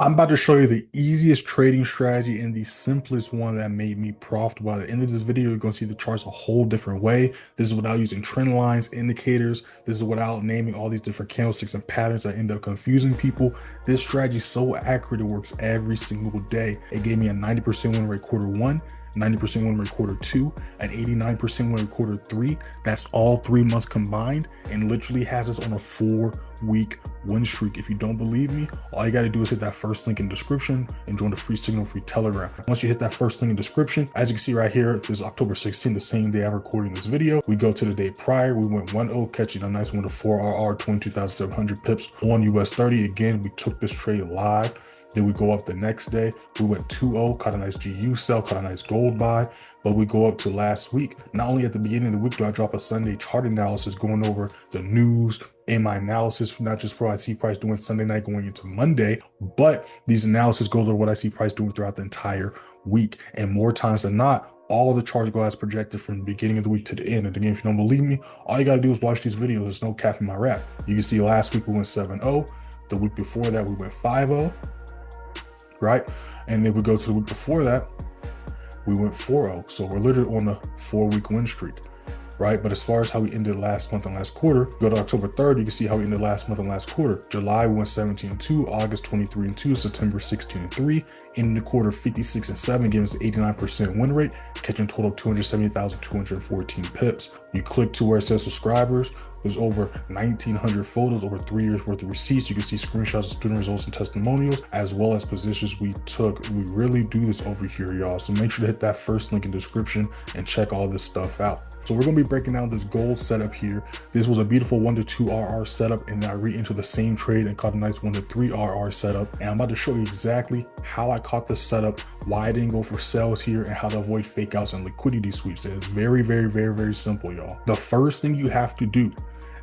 I'm about to show you the easiest trading strategy and the simplest one that made me profitable. At the end of this video, you're going to see the charts a whole different way. This is without using trend lines, indicators. This is without naming all these different candlesticks and patterns that end up confusing people. This strategy is so accurate, it works every single day. It gave me a 90% win rate quarter one, 90% win rate quarter two, an 89% win rate quarter three. That's all 3 months combined, and literally has us on a 4-week win streak. If you don't believe me, all you got to do is hit that first link in the description and join the free signal free telegram. Once you hit that first link in the description, as you can see right here, this is October 16th, the same day I'm recording this video. We go to the day prior, we went 1-0, catching a nice win of 4RR, 22,700 pips on US 30. Again, we took this trade live. Then we go up the next day, we went 2-0, caught a nice GU sell, caught a nice gold buy, but we go up to last week. Not only at the beginning of the week do I drop a Sunday chart analysis going over the news and my analysis, not just for what I see price doing Sunday night going into Monday, but these analysis goes over what I see price doing throughout the entire week. And more times than not, all of the charts go as projected from the beginning of the week to the end. And again, if you don't believe me, all you got to do is watch these videos. There's no cap in my rap. You can see last week we went 7-0. The week before that, we went 5-0. Right? And then we go to the week before that, we went 4-0. So we're literally on a 4-week win streak, right? But as far as how we ended last month and last quarter, go to October 3rd, you can see how we ended last month and last quarter. July, we went 17-2, August 23-2, September 16-3, ending the quarter 56-7, giving us 89% win rate, catching a total of 270,214 pips. You click to where it says subscribers. There's over 1,900 photos, over 3 years worth of receipts. You can see screenshots of student results and testimonials, as well as positions we took. We really do this over here, y'all. So make sure to hit that first link in the description and check all this stuff out. So we're going to be breaking down this gold setup here. This was a beautiful 1-2 RR setup, and then I re-entered the same trade and caught a nice 1-3 RR setup. And I'm about to show you exactly how I caught this setup, why I didn't go for sales here, and how to avoid fake outs and liquidity sweeps. And it's very, very, very, very simple, y'all. The first thing you have to do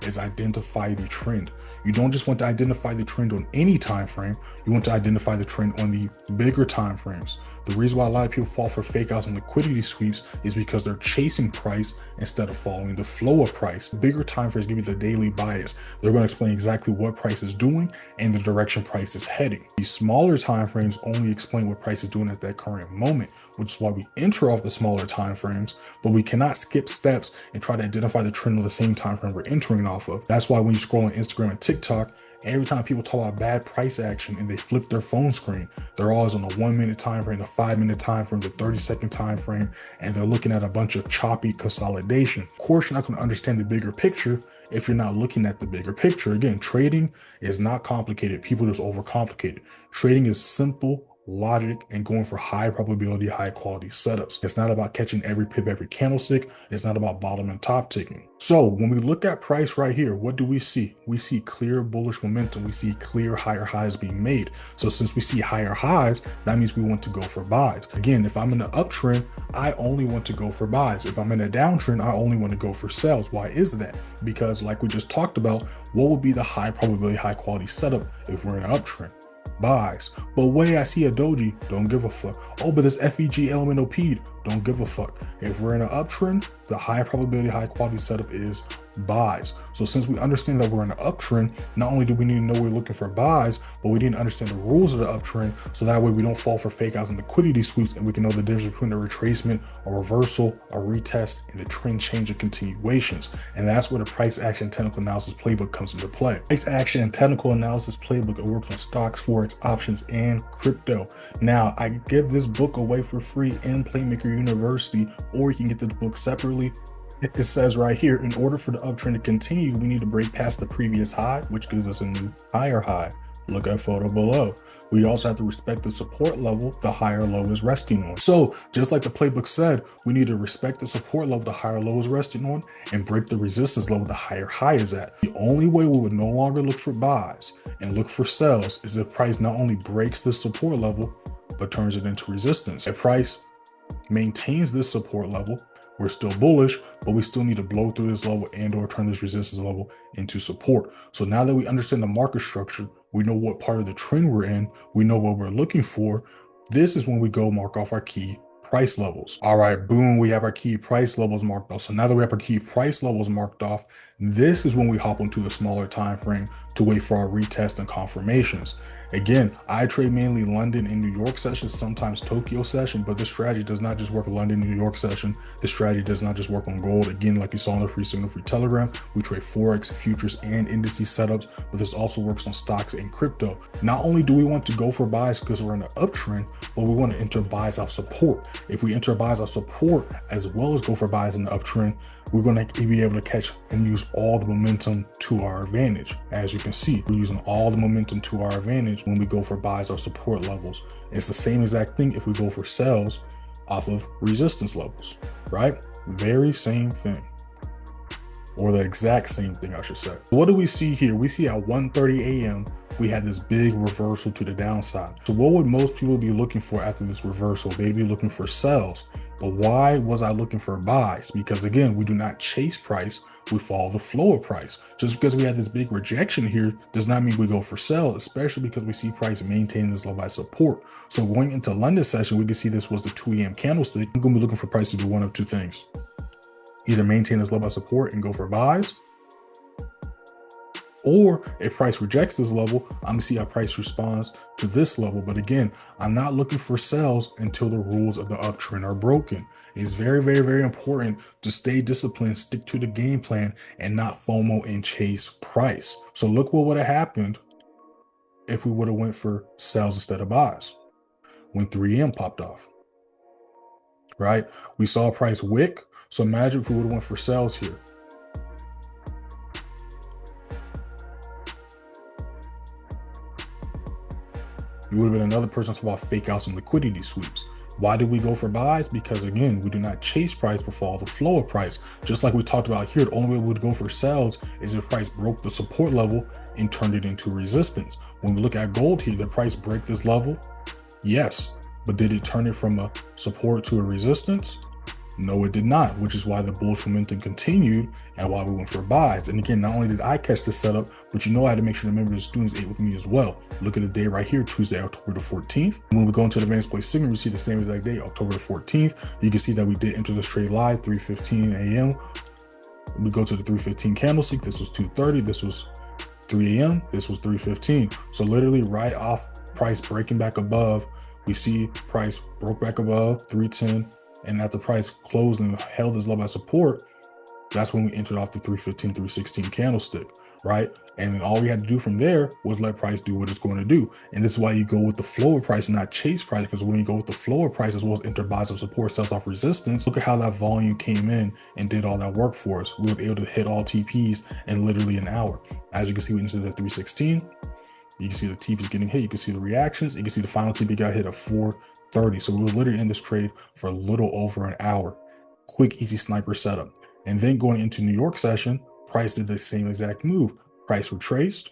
is identify the trend. You don't just want to identify the trend on any time frame. You want to identify the trend on the bigger time frames. The reason why a lot of people fall for fake outs and liquidity sweeps is because they're chasing price instead of following the flow of price. Bigger time frames give you the daily bias. They're going to explain exactly what price is doing and the direction price is heading. These smaller time frames only explain what price is doing at that current moment, which is why we enter off the smaller time frames, but we cannot skip steps and try to identify the trend on the same time frame we're entering off of. That's why when you scroll on Instagram and TikTok, every time people talk about bad price action and they flip their phone screen, they're always on a 1-minute time frame, a 5-minute time frame, the 30-second time frame, and they're looking at a bunch of choppy consolidation. Of course, you're not going to understand the bigger picture if you're not looking at the bigger picture. Again, trading is not complicated. People just overcomplicate it. Trading is simple logic and going for high probability, high quality setups. It's not about catching every pip, every candlestick. It's not about bottom and top ticking. So when we look at price right here, what do we see? We see clear bullish momentum. We see clear higher highs being made. So since we see higher highs, that means we want to go for buys. Again, if I'm in an uptrend, I only want to go for buys. If I'm in a downtrend, I only want to go for sells. Why is that? Because like we just talked about, what would be the high probability, high quality setup if we're in an uptrend? Buys. But wait, I see a doji, don't give a fuck. Oh, but this FEG element OP'd, don't give a fuck. If we're in an uptrend, the high probability, high quality setup is buys. So since we understand that we're in an uptrend, not only do we need to know we're looking for buys, but we need to understand the rules of the uptrend, so that way we don't fall for fake outs and liquidity sweeps, and we can know the difference between a retracement, a reversal, a retest, and the trend change and continuations. And that's where the price action technical analysis playbook comes into play. Price action and technical analysis playbook, it works on stocks, forex, options, and crypto. Now, I give this book away for free in Playmaker University, or you can get this book separately. It says right here, in order for the uptrend to continue, we need to break past the previous high, which gives us a new higher high. Look at photo below. We also have to respect the support level the higher low is resting on. So just like the playbook said, we need to respect the support level the higher low is resting on and break the resistance level the higher high is at. The only way we would no longer look for buys and look for sells is if price not only breaks the support level, but turns it into resistance. If price maintains this support level, we're still bullish, but we still need to blow through this level and or turn this resistance level into support. So now that we understand the market structure, we know what part of the trend we're in, we know what we're looking for. This is when we go mark off our key price levels. All right, boom, we have our key price levels marked off. So now that we have our key price levels marked off, this is when we hop into the smaller time frame to wait for our retest and confirmations. Again, I trade mainly London and New York sessions, sometimes Tokyo session, but this strategy does not just work on London, New York session. This strategy does not just work on gold. Again, like you saw in the free signal free Telegram, we trade Forex, futures, and indices setups, but this also works on stocks and crypto. Not only do we want to go for buys because we're in an uptrend, but we want to enter buys off support. If we enter buys off support as well as go for buys in the uptrend, we're going to be able to catch and use all the momentum to our advantage. As you can see, we're using all the momentum to our advantage when we go for buys or support levels. It's the same exact thing if we go for sells off of resistance levels, right? Very same thing, or the exact same thing, I should say. What do we see here? We see at 1:30 a.m. we had this big reversal to the downside. So what would most people be looking for after this reversal? They'd be looking for sells. But why was I looking for buys? Because again, we do not chase price, we follow the flow of price. Just because we had this big rejection here does not mean we go for sells, especially because we see price maintaining this level by support. So going into London session, we can see this was the 2 a.m. candlestick. I'm going to be looking for price to do one of two things. Either maintain this level by support and go for buys, or if price rejects this level, I'm gonna see how price responds to this level. But again, I'm not looking for sells until the rules of the uptrend are broken. It's very, very, very important to stay disciplined, stick to the game plan, and not FOMO and chase price. So look what would have happened if we would have went for sells instead of buys when 3 a.m. popped off, right? We saw price wick. So imagine if we would have went for sells here. You would have been another person talking about fake out some liquidity sweeps. Why did we go for buys? Because again, we do not chase price but follow the flow of price. Just like we talked about here, the only way we would go for sells is if price broke the support level and turned it into resistance. When we look at gold here, did price break this level? Yes. But did it turn it from a support to a resistance? No, it did not, which is why the bullish momentum continued and why we went for buys. And again, not only did I catch this setup, but you know I had to make sure the members of students ate with me as well. Look at the day right here, Tuesday, October the 14th. When we go into the advanced play signal, we see the same exact day, October the 14th. You can see that we did enter this trade live, 3:15 a.m. We go to the 3:15 candlestick. This was 2:30. This was 3 a.m. This was 3:15. So literally right off price breaking back above, we see price broke back above 310. And after price closed and held this level of support, that's when we entered off the 315, 316 candlestick, right? And then all we had to do from there was let price do what it's going to do. And this is why you go with the flow of price and not chase price, because when you go with the flow of price as well as enter buys of support, sells off resistance, look at how that volume came in and did all that work for us. We were able to hit all TPs in literally an hour. As you can see, we entered the 316. You can see the TPs getting hit. You can see the reactions. You can see the final TP got hit at 4:30. So we were literally in this trade for a little over an hour. Quick, easy sniper setup. And then going into New York session, price did the same exact move. Price retraced.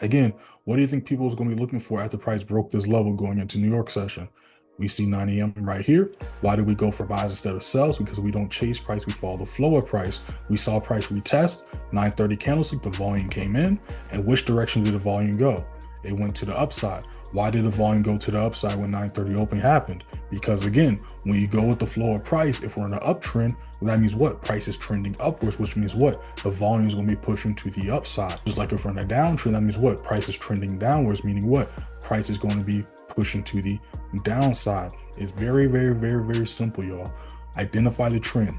Again, what do you think people is going to be looking for after price broke this level going into New York session? We see 9 a.m. right here. Why did we go for buys instead of sells? Because we don't chase price, we follow the flow of price. We saw price retest, 9:30 candlestick, the volume came in. And which direction did the volume go? It went to the upside. Why did the volume go to the upside when 9:30 open happened? Because again, when you go with the flow of price, if we're in an uptrend, well, that means what? Price is trending upwards, which means what? The volume is going to be pushing to the upside. Just like if we're in a downtrend, that means what? Price is trending downwards, meaning what? Price is going to be pushing to the downside. It's very, very, very, very simple, y'all. Identify the trend.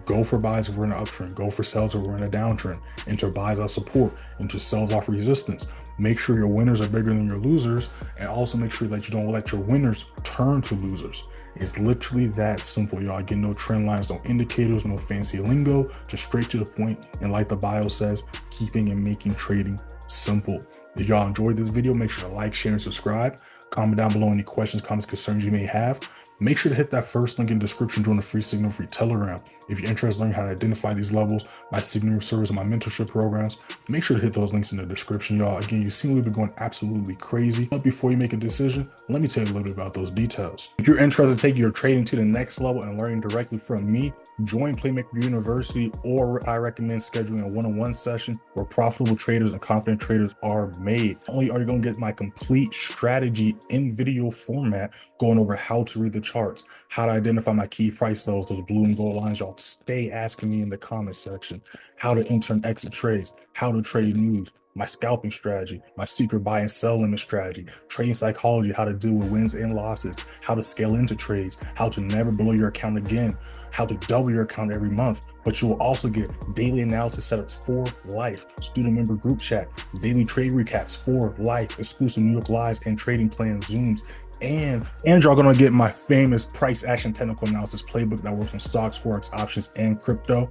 Go for buys if we're in an uptrend. Go for sells if we're in a downtrend. Enter buys off support. Enter sells off resistance. Make sure your winners are bigger than your losers, and also make sure that you don't let your winners turn to losers. It's literally that simple, y'all. Again, no trend lines, no indicators, no fancy lingo, just straight to the point. And like the bio says, keeping and making trading simple. If y'all enjoyed this video, make sure to like, share, and subscribe. Comment down below any questions, comments, concerns you may have. Make sure to hit that first link in the description during the free signal free Telegram. If you're interested in learning how to identify these levels, my signal service and my mentorship programs, make sure to hit those links in the description, y'all. Again, you've seen we've been going absolutely crazy. But before you make a decision, let me tell you a little bit about those details. If you're interested in taking your trading to the next level and learning directly from me, join Playmaker University, or I recommend scheduling a one-on-one session where profitable traders and confident traders are made. Not only are you going to get my complete strategy in video format, going over how to read the charts, how to identify my key price levels, those blue and gold lines y'all stay asking me in the comment section, how to enter and exit trades, how to trade news, my scalping strategy, my secret buy and sell limit strategy, trading psychology, how to deal with wins and losses, how to scale into trades, how to never blow your account again, how to double your account every month. But you will also get daily analysis setups for life, student member group chat, daily trade recaps for life, exclusive New York Lives and trading plan Zooms, and y'all gonna get my famous price action technical analysis playbook that works on stocks, forex, options, and crypto.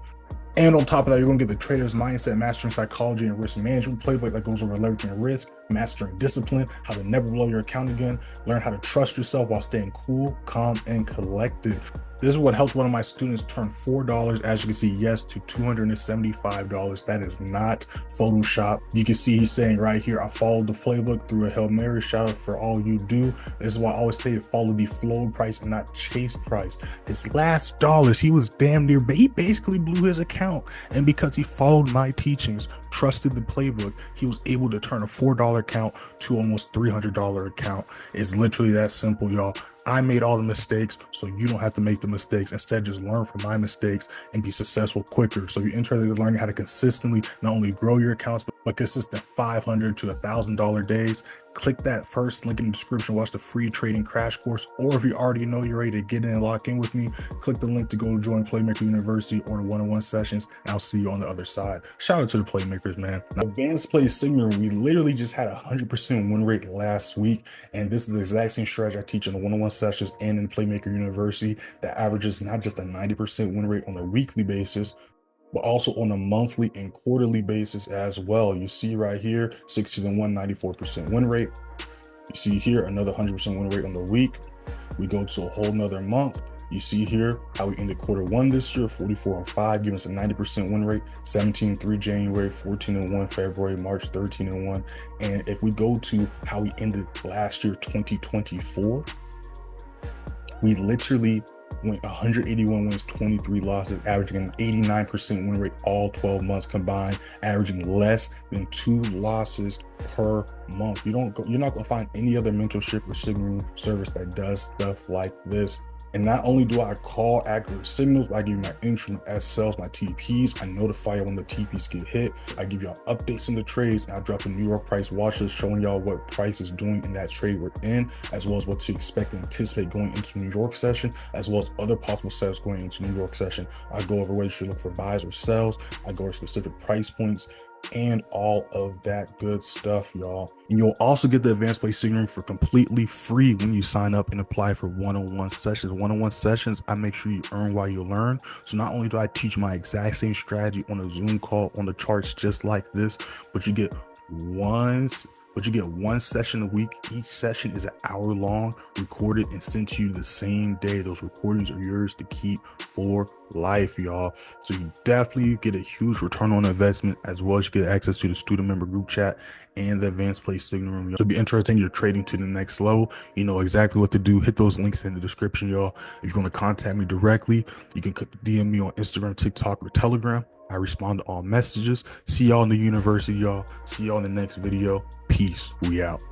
And on top of that, you're gonna get the trader's mindset, mastering psychology and risk management playbook that goes over leveraging risk, mastering discipline, how to never blow your account again, learn how to trust yourself while staying cool, calm, and collected. This is what helped one of my students turn $4, as you can see, yes, to $275. That is not Photoshop. You can see he's saying right here, I followed the playbook through a Hail Mary. Shout out for all you do. This is why I always say to follow the flow price and not chase price. His last dollars, he was damn near, he basically blew his account. And because he followed my teachings, trusted the playbook, he was able to turn a $4 account to almost $300 account. It's literally that simple, y'all. I made all the mistakes, so you don't have to make the mistakes. Instead, just learn from my mistakes and be successful quicker. So you're interested in learning how to consistently not only grow your accounts, but consistent $500 to $1,000 days. Click that first link in the description, watch the free trading crash course, or if you already know you're ready to get in and lock in with me, click the link to go join Playmaker University or the one-on-one sessions, and I'll see you on the other side. Shout out to the Playmakers, man. Now, advanced play signal, we literally just had a 100% win rate last week, and this is the exact same strategy I teach in the one-on-one sessions and in Playmaker University that averages not just a 90% win rate on a weekly basis, but also on a monthly and quarterly basis as well. You see right here, 16-1, 94% win rate. You see here, another 100% win rate on the week. We go to a whole nother month. You see here how we ended quarter 1 this year, 44-5, giving us a 90% win rate, 17-3 January, 14-1 February, March, 13-1. And if we go to how we ended last year, 2024, we literally went 181 wins, 23 losses, averaging an 89% win rate all 12 months combined, averaging less than 2 losses per month. You're not going to find any other mentorship or signaling service that does stuff like this. And not only do I call accurate signals, but I give you my entry, my S cells, my TPs. I notify you when the TPs get hit. I give y'all updates in the trades, and I drop a New York price watch list showing y'all what price is doing in that trade we're in, as well as what to expect and anticipate going into New York session, as well as other possible setups going into New York session. I go over whether you should look for buys or sells. I go over specific price points and all of that good stuff, y'all. And you'll also get the advanced play signaling for completely free when you sign up and apply for one-on-one sessions. One-on-one sessions, I make sure you earn while you learn. So not only do I teach my exact same strategy on a Zoom call on the charts just like this, but you get one session a week. Each session is an hour long, recorded and sent to you the same day. Those recordings are yours to keep for life, y'all. So you definitely get a huge return on investment, as well as you get access to the student member group chat and the advanced play signal room. So be interested in your trading to the next level. You know exactly what to do. Hit those links in the description, y'all. If you want to contact me directly, you can DM me on Instagram, TikTok, or Telegram. I respond to all messages. See y'all in the university, y'all. See y'all in the next video. Peace. We out.